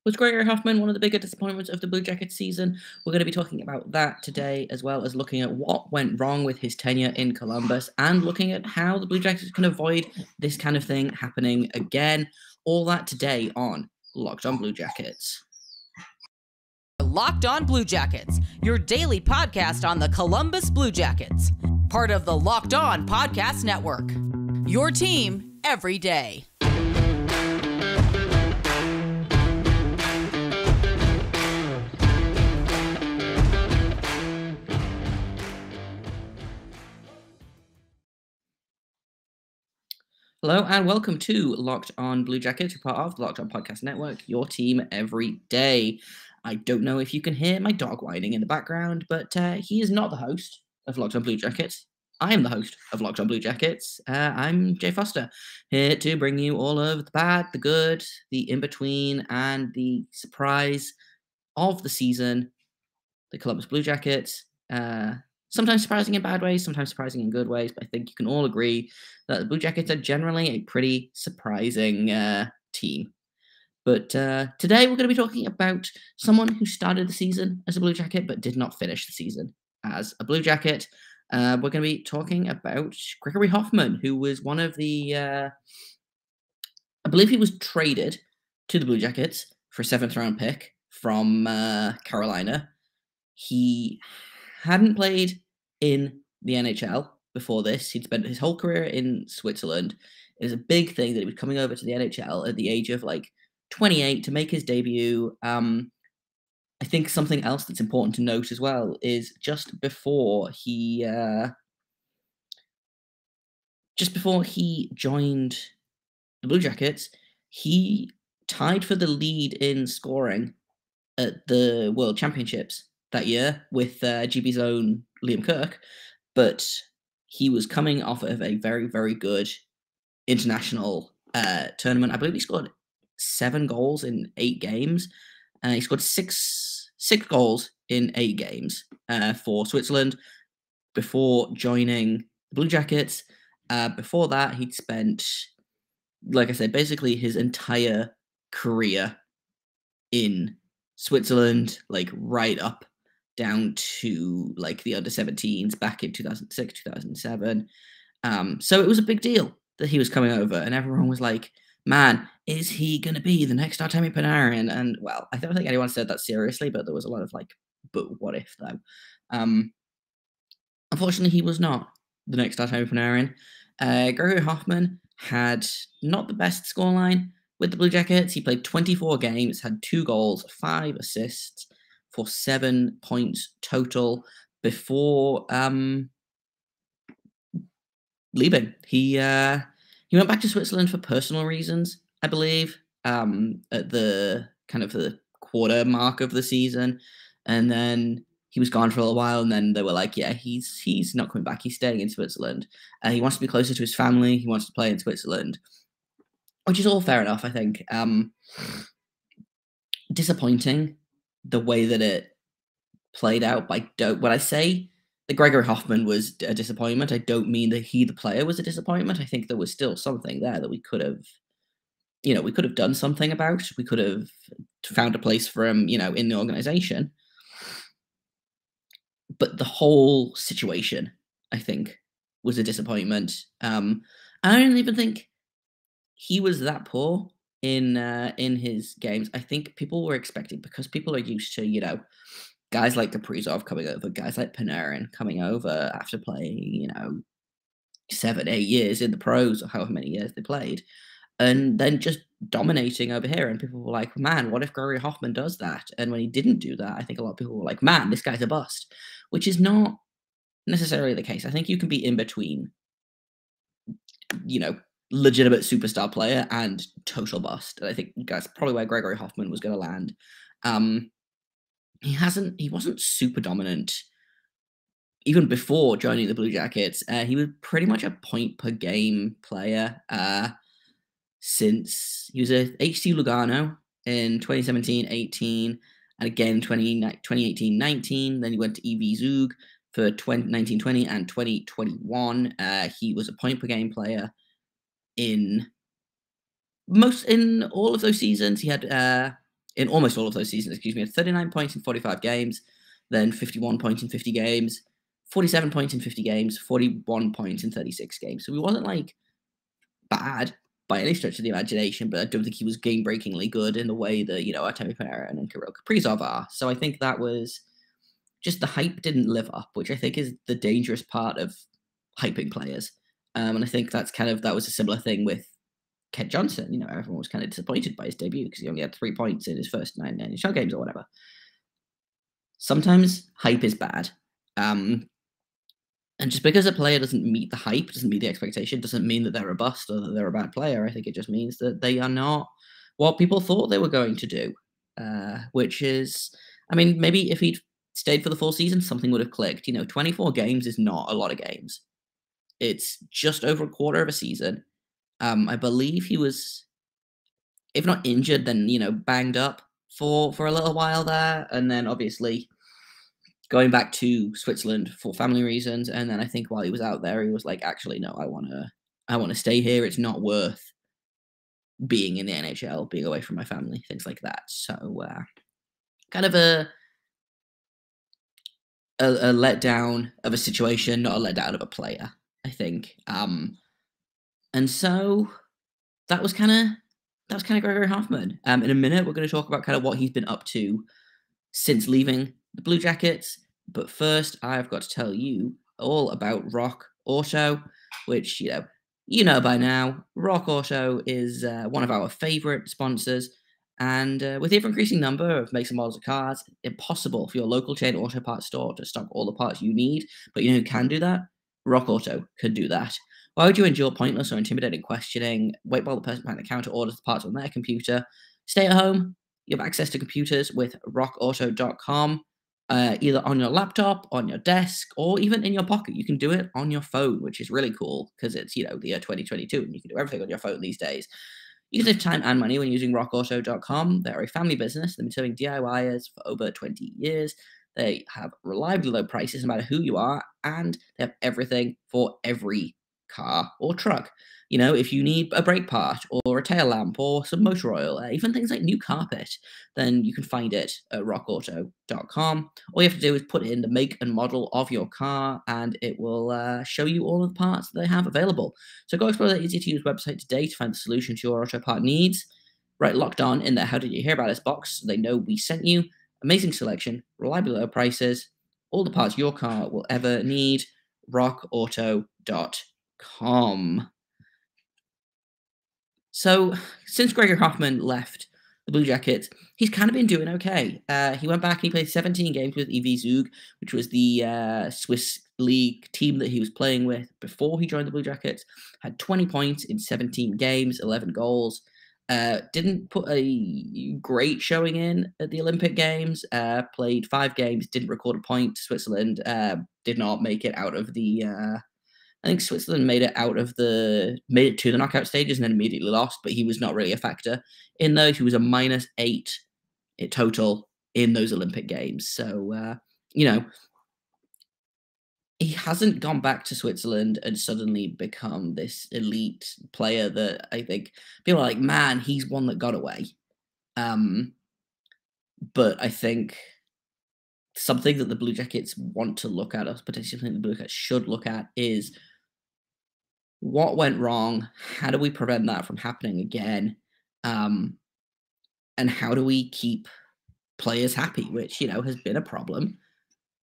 Was Gregory Hofmann one of the bigger disappointments of the Blue Jackets season? We're going to be talking about that today, as well as looking at what went wrong with his tenure in Columbus and looking at how the Blue Jackets can avoid this kind of thing happening again. All that today on Locked on Blue Jackets. Locked on Blue Jackets, your daily podcast on the Columbus Blue Jackets, part of the Locked On Podcast Network. Your team every day. Hello and welcome to Locked on Blue Jackets, you're part of the Locked on Podcast Network, your team every day. I don't know if you can hear my dog whining in the background, but he is not the host of Locked on Blue Jackets. I am the host of Locked on Blue Jackets. I'm Jay Foster, here to bring you all of the bad, the good, the in-between, and the surprise of the season, the Columbus Blue Jackets. Sometimes surprising in bad ways, sometimes surprising in good ways, but I think you can all agree that the Blue Jackets are generally a pretty surprising team. But today we're going to be talking about someone who started the season as a Blue Jacket but did not finish the season as a Blue Jacket. We're going to be talking about Gregory Hofmann, who was one of the, I believe he was traded to the Blue Jackets for a 7th round pick from Carolina. He hadn't played in the NHL before this. He'd spent his whole career in Switzerland. It was a big thing that he was coming over to the NHL at the age of 28 to make his debut. I think something else that's important to note as well is just before he joined the Blue Jackets, he tied for the lead in scoring at the World Championships that year with GB's own Liam Kirk, but he was coming off of a very, very good international tournament. I believe he scored 7 goals in 8 games. He scored six goals in 8 games for Switzerland before joining the Blue Jackets. Before that, he'd spent, like I said, basically his entire career in Switzerland, right up down to the under 17s back in 2006, 2007. So it was a big deal that he was coming over, and everyone was like, man, is he going to be the next Artemi Panarin? And, well, I don't think anyone said that seriously, but there was a lot of but what if, though? Unfortunately, he was not the next Artemi Panarin. Gregory Hofmann had not the best scoreline with the Blue Jackets. He played 24 games, had 2 goals, 5 assists for 7 points total before leaving. He went back to Switzerland for personal reasons, I believe, at the kind of the quarter mark of the season, and then he was gone for a little while, and then they were like, yeah, he's not coming back. He's staying in Switzerland. He wants to be closer to his family. He wants to play in Switzerland, which is all fair enough, I think. Disappointing the way that it played out. When I say that Gregory Hofmann was a disappointment, I don't mean that he, the player, was a disappointment. I think there was still something there that we could have done something about. We could have found a place for him, in the organization. But the whole situation, I think, was a disappointment. I don't even think he was that poor in his games. I think people were expecting, because people are used to, guys like Kaprizov coming over, guys like Panarin coming over after playing, 7-8 years in the pros, or however many years they played, and then just dominating over here. And people were like, man, what if Gregory Hofmann does that? And when he didn't do that, I think a lot of people were like, man, this guy's a bust, which is not necessarily the case. I think you can be in between, legitimate superstar player and total bust. And I think that's probably where Gregory Hofmann was going to land. He wasn't super dominant even before joining the Blue Jackets. He was pretty much a point per game player since he was at HC Lugano in 2017-18 and again in 2018-19. Then he went to EV Zug for 1920 and 2021. He was a point per game player in all of those seasons. He had in almost all of those seasons, had 39 points in 45 games, then 51 points in 50 games, 47 points in 50 games, 41 points in 36 games. So he wasn't like bad by any stretch of the imagination, but I don't think he was game-breakingly good in the way that, Artemi Panarin and Kirill Kaprizov are. So I think that was just the hype didn't live up, which I think is the dangerous part of hyping players. And I think that was a similar thing with Kent Johnson. Everyone was kind of disappointed by his debut because he only had 3 points in his first 9 NHL games or whatever. Sometimes hype is bad. And just because a player doesn't meet the hype, doesn't meet the expectation, doesn't mean that they're a bust or that they're a bad player. I think it just means that they are not what people thought they were going to do, which is, maybe if he'd stayed for the full season, something would have clicked. 24 games is not a lot of games. It's just over a quarter of a season. I believe he was, if not injured, then, banged up for a little while there. And then obviously going back to Switzerland for family reasons. And then I think while he was out there, he was like, actually, no, I want to stay here. It's not worth being in the NHL, being away from my family, things like that. So kind of a letdown of a situation, not a letdown of a player, I think. And so that was kind of Gregory Hofmann. In a minute, we're going to talk about kind of what he's been up to since leaving the Blue Jackets. But first, I've got to tell you all about Rock Auto, which, you know by now. Rock Auto is one of our favorite sponsors. And with the ever-increasing number of makes and models of cars, impossible for your local chain auto parts store to stock all the parts you need. But you know who can do that? Rock Auto can do that. Why would you endure pointless or intimidating questioning? Wait while the person behind the counter orders the parts on their computer. Stay at home. You have access to computers with rockauto.com, either on your laptop, on your desk, or even in your pocket. You can do it on your phone, which is really cool because it's, the year 2022 and you can do everything on your phone these days. You can save time and money when using rockauto.com. They're a family business. They've been serving DIYers for over 20 years. They have reliably low prices no matter who you are, and they have everything for every car or truck. If you need a brake part or a tail lamp or some motor oil, even things like new carpet, then you can find it at rockauto.com. All you have to do is put in the make and model of your car, and it will show you all of the parts that they have available. So go explore their easy-to-use website today to find the solution to your auto part needs. Right, locked on in their How Did You Hear About Us box, so they know we sent you. Amazing selection, reliably low prices, all the parts your car will ever need. rockauto.com. So, since Gregory Hofmann left the Blue Jackets, he's kind of been doing okay. He went back and he played 17 games with EV Zug, which was the Swiss league team that he was playing with before he joined the Blue Jackets. Had 20 points in 17 games, 11 goals. Didn't put a great showing in at the Olympic Games. Played 5 games, didn't record a point. Switzerland did not make it out of the... I think Switzerland made it to the knockout stages and then immediately lost, but he was not really a factor in those. He was a -8 in total in those Olympic Games. So, he hasn't gone back to Switzerland and suddenly become this elite player that I think people are like, man, he's one that got away. But I think something that the Blue Jackets want to look at, or potentially something the Blue Jackets should look at, is what went wrong? How do we prevent that from happening again? And how do we keep players happy, which, has been a problem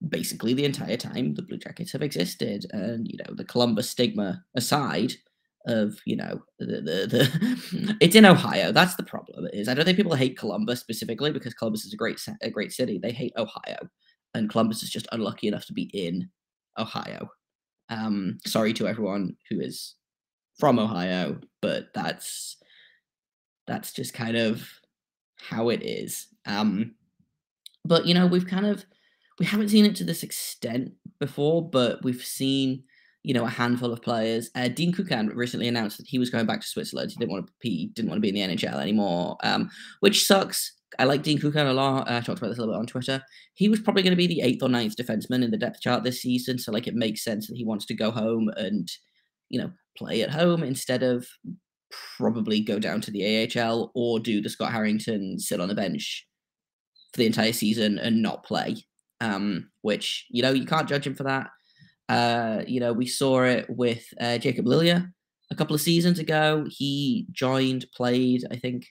basically the entire time the Blue Jackets have existed. And, the Columbus stigma aside of, it's in Ohio. That's the problem. I don't think people hate Columbus specifically because Columbus is a great city. They hate Ohio. And Columbus is just unlucky enough to be in Ohio. Sorry to everyone who is from Ohio, but that's just kind of how it is. But we haven't seen it to this extent before, but we've seen a handful of players. Dean Kukan recently announced that he was going back to Switzerland. He didn't want to be in the NHL anymore, which sucks. I like Dean Kukan a lot. I talked about this a little bit on Twitter. He was probably going to be the 8th or 9th defenseman in the depth chart this season, so it makes sense that he wants to go home and play at home instead of probably go down to the AHL or do the Scott Harrington sit on the bench for the entire season and not play, which, you can't judge him for that. We saw it with Jacob Lilia a couple of seasons ago. He played, I think,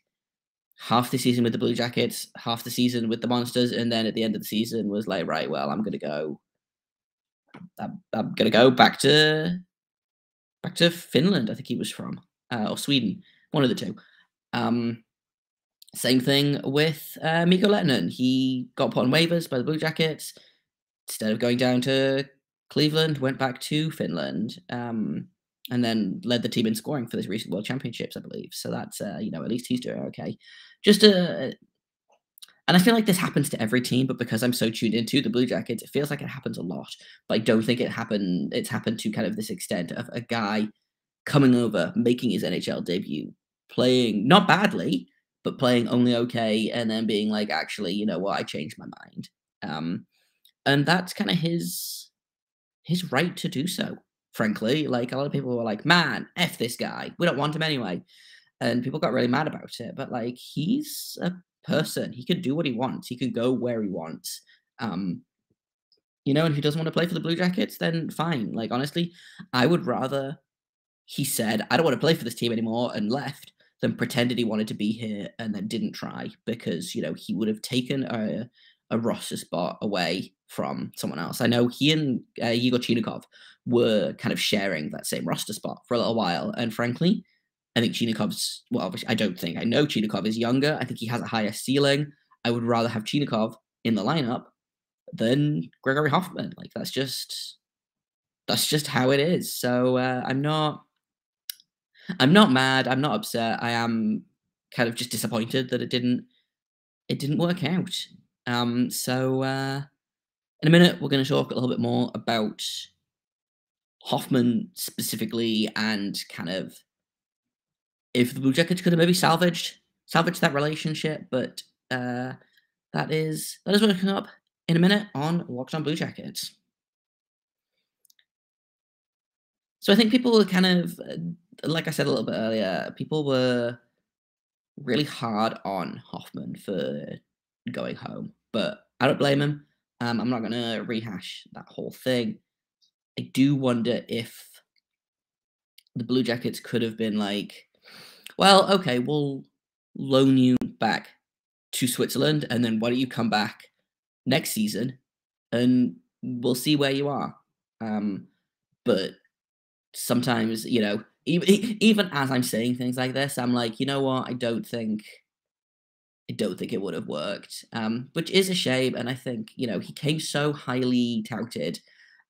half the season with the Blue Jackets, half the season with the Monsters, and then at the end of the season was like, right, well, I'm gonna go back to Finland. I think he was from, or Sweden, one of the two. Same thing with Mikko Lehtinen. He got put on waivers by the Blue Jackets. Instead of going down to Cleveland, went back to Finland, and then led the team in scoring for this recent World Championships, I believe. So that's, at least he's doing okay. And I feel like this happens to every team, but because I'm so tuned into the Blue Jackets, it feels like it happens a lot. But I don't think it's happened to kind of this extent of a guy coming over, making his NHL debut, playing not badly, but playing only okay, and then being like, actually, you know what, I changed my mind. And that's kind of his right to do so, frankly. Like, a lot of people were like, man, F this guy. We don't want him anyway. And people got really mad about it. But, like, he's a person. He can do what he wants. He can go where he wants. And if he doesn't want to play for the Blue Jackets, then fine. Like, honestly, I would rather he said, I don't want to play for this team anymore, and left, than pretended he wanted to be here and then didn't try, because, he would have taken a roster spot away from someone else. I know he and Igor Chinikov were kind of sharing that same roster spot for a little while. And frankly, I think Chinikov's, well, obviously, I know Chinikov is younger. I think he has a higher ceiling. I would rather have Chinikov in the lineup than Gregory Hofmann. Like, that's just how it is. So I'm not mad. I'm not upset. I am kind of just disappointed that it didn't work out. So in a minute, we're going to talk a little bit more about Hofmann specifically, and kind of if the Blue Jackets could have maybe salvaged that relationship. But that is what's coming up in a minute on Locked On Blue Jackets. So I think people were kind of, like I said a little bit earlier, people were really hard on Hofmann for going home, but I don't blame him. I'm not going to rehash that whole thing. I do wonder if the Blue Jackets could have been like, well, okay, we'll loan you back to Switzerland, and then why don't you come back next season, and we'll see where you are. But sometimes, even as I'm saying things like this, I'm like, you know what, I don't think it would have worked, which is a shame. And I think, he came so highly touted,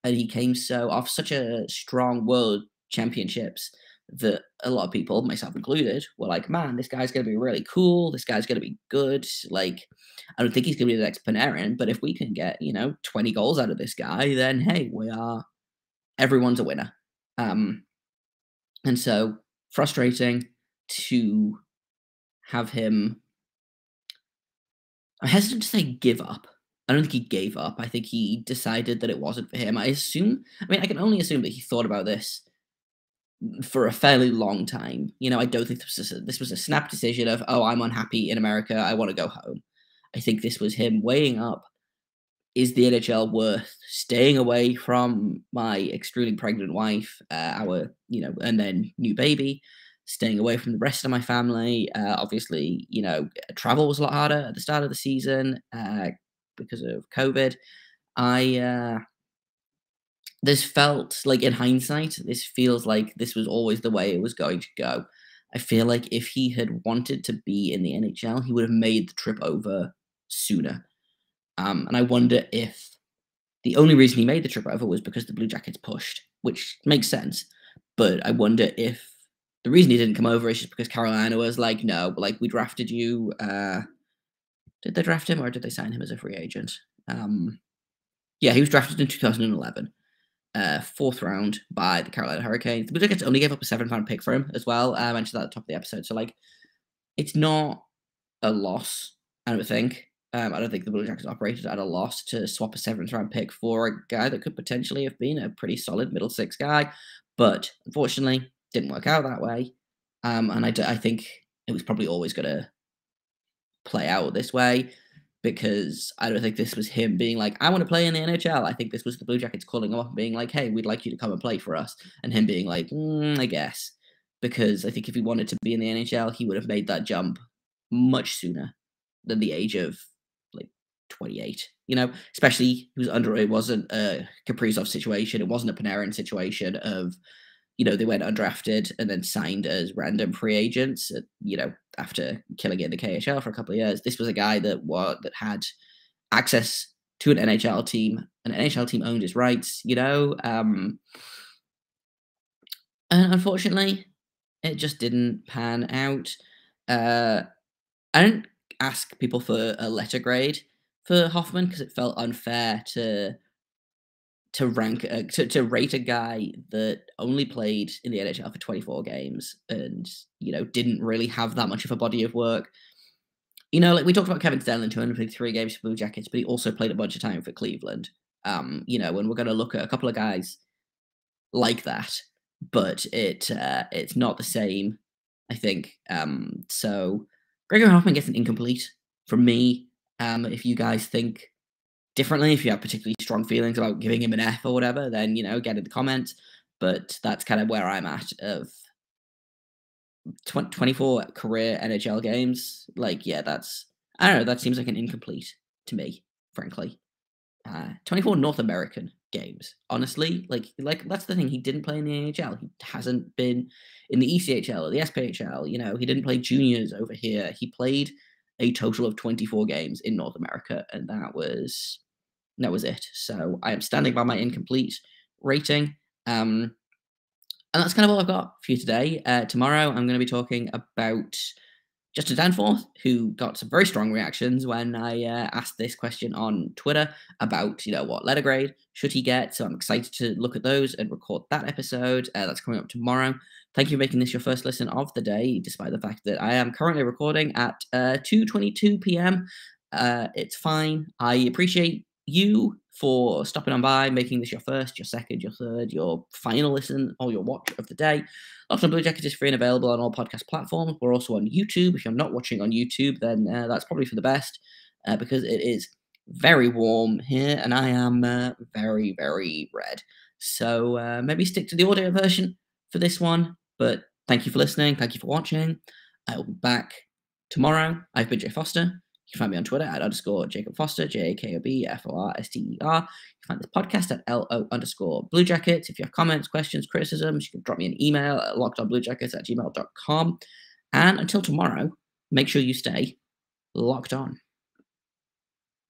and he came off such a strong World Championships, that a lot of people, myself included, were like, man, this guy's going to be really cool. This guy's going to be good. Like, I don't think he's going to be the next Panarin, but if we can get, 20 goals out of this guy, then hey, everyone's a winner. And so frustrating to have him. I'm hesitant to say give up. I don't think he gave up. I think he decided that it wasn't for him. I can only assume that he thought about this for a fairly long time. I don't think this was a snap decision of, oh, I'm unhappy in America, I want to go home. I think this was him weighing up, is the NHL worth staying away from my extremely pregnant wife, and then new baby, staying away from the rest of my family. Obviously, travel was a lot harder at the start of the season because of COVID. This felt like, in hindsight, this feels like this was always the way it was going to go. I feel like if he had wanted to be in the NHL, he would have made the trip over sooner. And I wonder if the only reason he made the trip over was because the Blue Jackets pushed, which makes sense. But I wonder if the reason he didn't come over is just because Carolina was like, no, like, we drafted you. Did they draft him, or did they sign him as a free agent? Yeah, he was drafted in 2011. Fourth round by the Carolina Hurricanes. The Blue Jackets only gave up a 7th-round pick for him as well. I mentioned that at the top of the episode. So, like, it's not a loss, I don't think. I don't think the Blue Jackets operated at a loss to swap a 7th-round pick for a guy that could potentially have been a pretty solid middle six guy. But unfortunately, didn't work out that way. And I think it was probably always going to play out this way. because I don't think this was him being like, I want to play in the NHL. I think this was the Blue Jackets calling him up and being like, hey, we'd like you to come and play for us. And him being like, I guess. Because I think if he wanted to be in the NHL, he would have made that jump much sooner than the age of like 28. Especially it wasn't a Kaprizov situation. It wasn't a Panarin situation of, they went undrafted and then signed as random free agents, after killing it in the KHL for a couple of years. This was a guy that had access to an NHL team. An NHL team owned his rights, and unfortunately, it just didn't pan out. I don't ask people for a letter grade for Hofmann because it felt unfair to rate a guy that only played in the NHL for 24 games and didn't really have that much of a body of work. Like we talked about Kevin Stenlund, who only played 3 games for Blue Jackets, but he also played a bunch of time for Cleveland. And we're going to look at a couple of guys like that, but it's not the same, I think. So Gregory Hofmann gets an incomplete from me. If you guys think differently, if you have particularly strong feelings about giving him an F or whatever, then get in the comments. But that's kind of where I'm at of 24 career NHL games. Like, yeah, I don't know, that seems like an incomplete to me, frankly. 24 North American games, honestly. Like that's the thing. He didn't play in the NHL. He hasn't been in the ECHL or the SPHL. He didn't play juniors over here. He played a total of 24 games in North America, and that was it. So I am standing by my incomplete rating. And that's kind of all I've got for you today. Tomorrow, I'm going to be talking about Justin Danforth, who got some very strong reactions when I asked this question on Twitter about, what letter grade should he get. So I'm excited to look at those and record that episode. That's coming up tomorrow. Thank you for making this your first listen of the day, despite the fact that I am currently recording at 2:22 p.m. It's fine. I appreciate you for stopping on by, making this your first, your second, your third, your final listen, or your watch of the day. Locked On Blue Jackets is free and available on all podcast platforms. We're also on YouTube. If you're not watching on YouTube, then that's probably for the best because it is very warm here and I am very, very red. So maybe stick to the audio version for this one. But thank you for listening. Thank you for watching. I will be back tomorrow. I've been Jay Foster. You can find me on Twitter at _Jacob Foster, JAKOBFORSTER. You can find this podcast at LO_Blue Jackets. If you have comments, questions, criticisms, you can drop me an email at lockedonbluejackets@gmail.com. And until tomorrow, make sure you stay locked on.